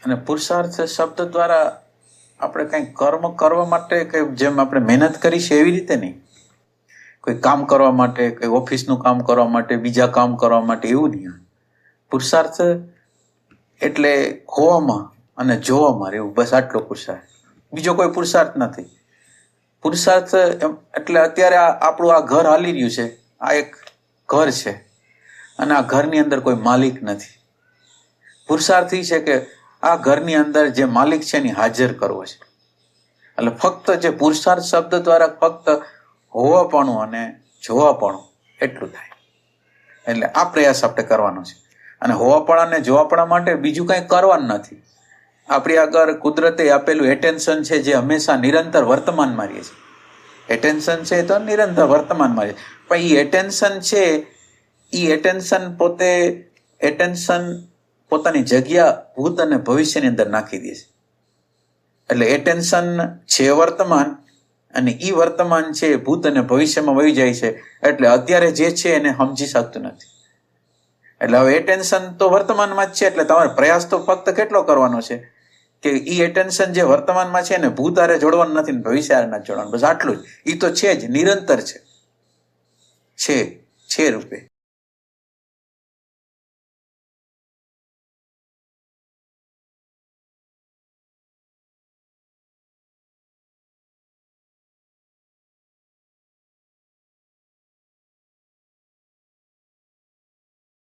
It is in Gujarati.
અને પુરુષાર્થ શબ્દ દ્વારા આપણે કંઈ કર્મ કરવા માટે કે જેમ આપણે મહેનત કરી છે એવી રીતે નહીં, કોઈ કામ કરવા માટે, કોઈ ઓફિસનું કામ કરવા માટે, બીજા કામ કરવા માટે એવું નહીં. પુરુષાર્થ એટલે હોવામાં અને જોવામાં રહેવું, બસ આટલો પુરુષાર્થ, બીજો કોઈ પુરુષાર્થ નથી. પુરુષાર્થ એટલે અત્યારે આપણું આ ઘર હાલી રહ્યું છે, આ એક ઘર છે અને આ ઘરની અંદર કોઈ માલિક નથી. પુરુષાર્થ એ છે કે આ ઘરની અંદર જે માલિક છે એની હાજર કરવો છે. એટલે ફક્ત જે પુરુષાર્થ શબ્દ દ્વારા ફક્ત હોવાપણું અને જોવાપણું એટલું થાય. એટલે આ પ્રયાસ આપણે કરવાનો છે. અને હોવાપણા અને જોવાપણા માટે બીજું કંઈ કરવાનું નથી. આપણી આગળ કુદરતે આપેલું એટેન્શન છે જે હંમેશા નિરંતર વર્તમાનમાં રહે છે. એટેન્શન છે તો નિરંતર વર્તમાનમાં રહે. પણ એ એટેન્શન છે, એ એટેન્શન પોતાની જગ્યા ભૂત અને ભવિષ્યની અંદર નાખી દે છે. એટલે એટેન્શન છે વર્તમાન અને ઈ વર્તમાન છે ભૂત અને ભવિષ્યમાં વહી જાય છે. એટલે અત્યારે જે છે એને સમજી શકતું નથી. એટલે હવે એટેન્શન તો વર્તમાનમાં જ છે. એટલે તમારે પ્રયાસ તો ફક્ત કેટલો કરવાનો છે કે ઈ એટેન્શન જે વર્તમાનમાં છે એને ભૂત હારે જોડવાનું નથી ને ભવિષ્ય હારે નથી જોડવાનું. બસ આટલું જ. ઈ તો છે જ, નિરંતર છે રૂપે.